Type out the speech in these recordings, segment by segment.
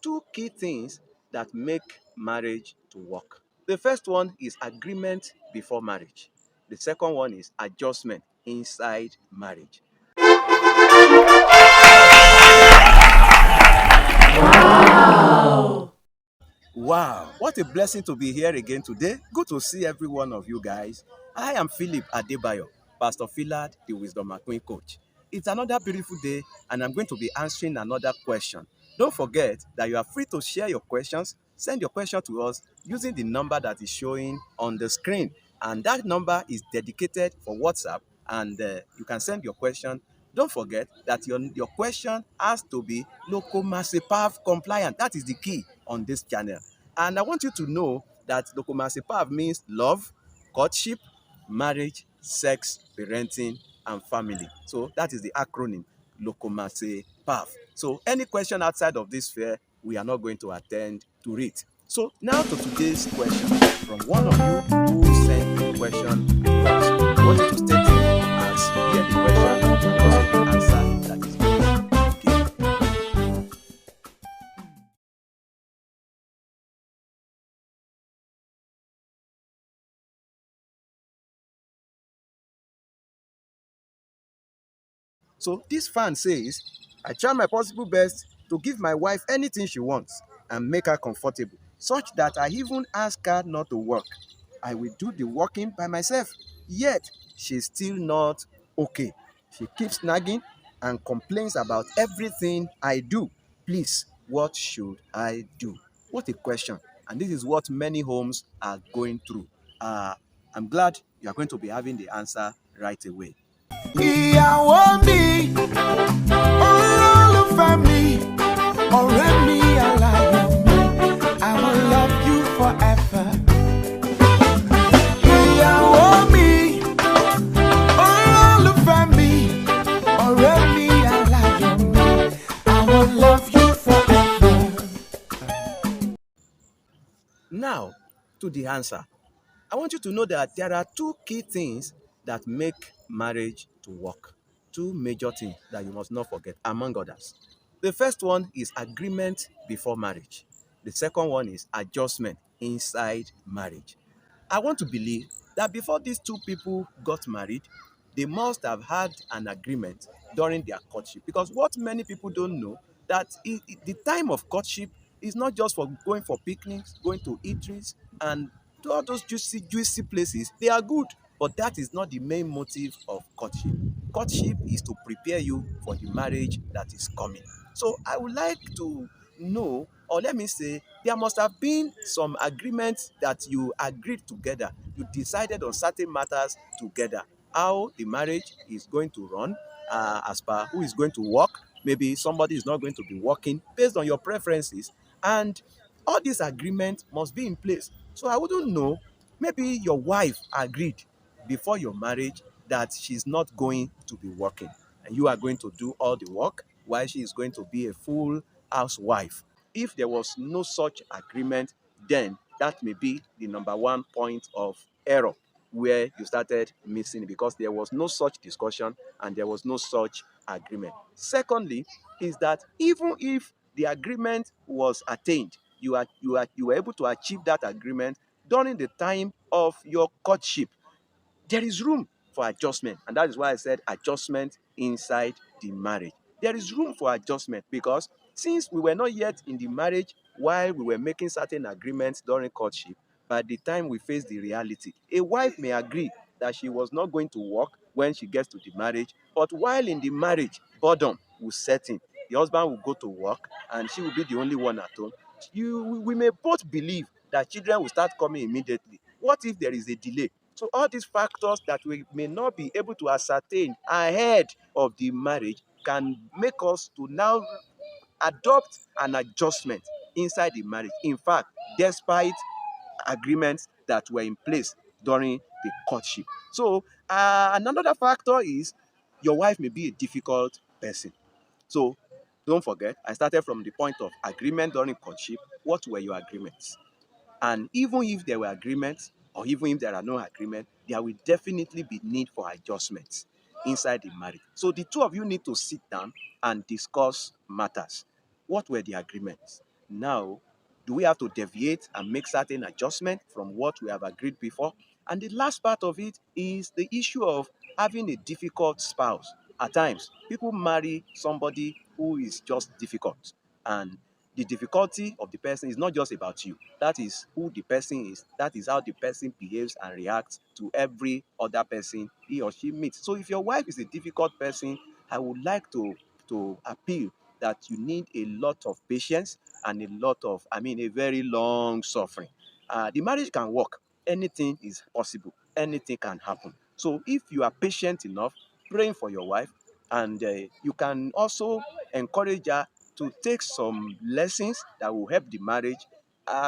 two key things that make marriage to work. The first one is agreement before marriage. The second one is adjustment inside marriage. Wow, what a blessing to be here again today. Good to see every one of you guys. I am Philip Adebayo, Pastor Philad, the WISDOMAQUINE coach. It's another beautiful day, and I'm going to be answering another question. Don't forget that you are free to share your questions. Send your question to us using the number that is showing on the screen. And that number is dedicated for WhatsApp, and you can send your question. Don't forget that your question has to be LocoMasepav compliant. That is the key on this channel. And I want you to know that LocoMasepav means love, courtship, marriage, sex, parenting, and family. So that is the acronym LocoMasepav. So any question outside of this sphere, we are not going to attend to it. So now to today's question from one of you who sent the question to us. I want you to state it as hear the question and also the answer that is given. So this fan says, I try my possible best to give my wife anything she wants and make her comfortable, such that I even ask her not to work. I will do the working by myself. Yet, she's still not okay. She keeps nagging and complains about everything I do. Please, what should I do? What a question. And this is what many homes are going through. I'm glad you are going to be having the answer right away. Ìyàwó mi, olólùfẹ́ mi, ọ̀rẹ́ mi aláyọ̀ mi, I will love you forever. Ìyàwó mi, olólùfẹ́ mi, ọ̀rẹ́ mi aláyọ̀ mi, I will love you forever. Now, to the answer. I want you to know that there are two key things that make marriage to work. Two major things that you must not forget, among others. The first one is agreement before marriage. The second one is adjustment inside marriage. I want to believe that before these two people got married, they must have had an agreement during their courtship. Because what many people don't know, that the time of courtship is not just for going for picnics, going to eateries, and all those juicy places. They are good, but that is not the main motive of courtship. Courtship is to prepare you for the marriage that is coming. So I would like to know, or let me say, there must have been some agreements that you agreed together. You decided on certain matters together. How the marriage is going to run, as per who is going to work. Maybe somebody is not going to be working based on your preferences. And all these agreements must be in place. So I wouldn't know, maybe your wife agreed before your marriage that she's not going to be working. And you are going to do all the work while she is going to be a full housewife. If there was no such agreement, then that may be the number one point of error where you started missing, because there was no such discussion and there was no such agreement. Secondly, is that even if the agreement was attained, you were able to achieve that agreement during the time of your courtship, there is room for adjustment. And that is why I said adjustment inside the marriage. There is room for adjustment, because since we were not yet in the marriage while we were making certain agreements during courtship, by the time we face the reality, a wife may agree that she was not going to work when she gets to the marriage, but while in the marriage, boredom will set in. The husband will go to work and she will be the only one at home. We may both believe that children will start coming immediately. What if there is a delay? So all these factors that we may not be able to ascertain ahead of the marriage can make us to now adopt an adjustment inside the marriage. In fact, despite agreements that were in place during the courtship. So another factor is your wife may be a difficult person. So don't forget, I started from the point of agreement during courtship. What were your agreements? And even if there were agreements, or even if there are no agreement, there will definitely be need for adjustments inside the marriage. So the two of you need to sit down and discuss matters. What were the agreements? Now, do we have to deviate and make certain adjustments from what we have agreed before? And the last part of it is the issue of having a difficult spouse. At times, people marry somebody who is just difficult, and the difficulty of the person is not just about you. That is who the person is. That is how the person behaves and reacts to every other person he or she meets. So if your wife is a difficult person, I would like to appeal that you need a lot of patience and a lot of, a very long suffering. The marriage can work. Anything is possible. Anything can happen. So if you are patient enough, praying for your wife, and you can also encourage her to take some lessons that will help the marriage,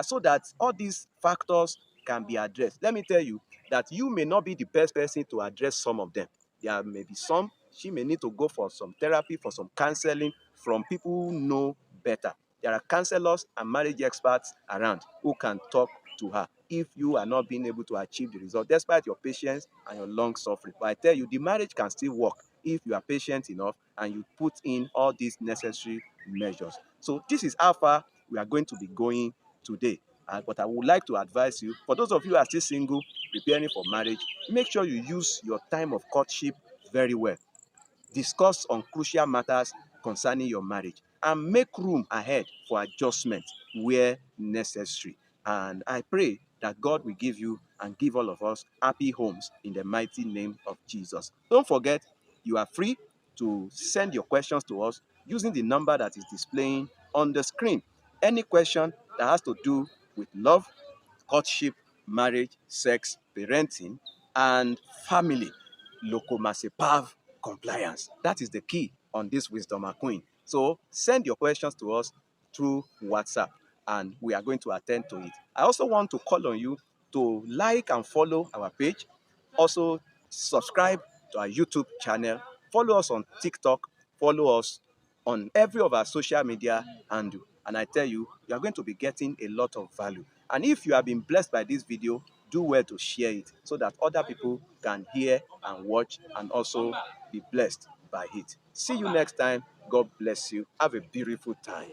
so that all these factors can be addressed. Let me tell you that you may not be the best person to address some of them. There may be some, she may need to go for some therapy, for some counseling from people who know better. There are counselors and marriage experts around who can talk to her if you are not being able to achieve the result, despite your patience and your long suffering. But I tell you, the marriage can still work if you are patient enough and you put in all these necessary measures. So this is how far we are going to be going today. But I would like to advise you, for those of you who are still single, preparing for marriage, make sure you use your time of courtship very well. Discuss on crucial matters concerning your marriage and make room ahead for adjustment where necessary. And I pray that God will give you and give all of us happy homes in the mighty name of Jesus. Don't forget, you are free to send your questions to us using the number that is displaying on the screen. Any question that has to do with love, courtship, marriage, sex, parenting, and family. Lokomasepav compliance. That is the key on this Wisdom Queen. So send your questions to us through WhatsApp and we are going to attend to it. I also want to call on you to like and follow our page. Also, subscribe to our YouTube channel. Follow us on TikTok. Follow us on every of our social media handle. And I tell you, you are going to be getting a lot of value. And if you have been blessed by this video, do well to share it so that other people can hear and watch and also be blessed by it. See you next time. God bless you. Have a beautiful time.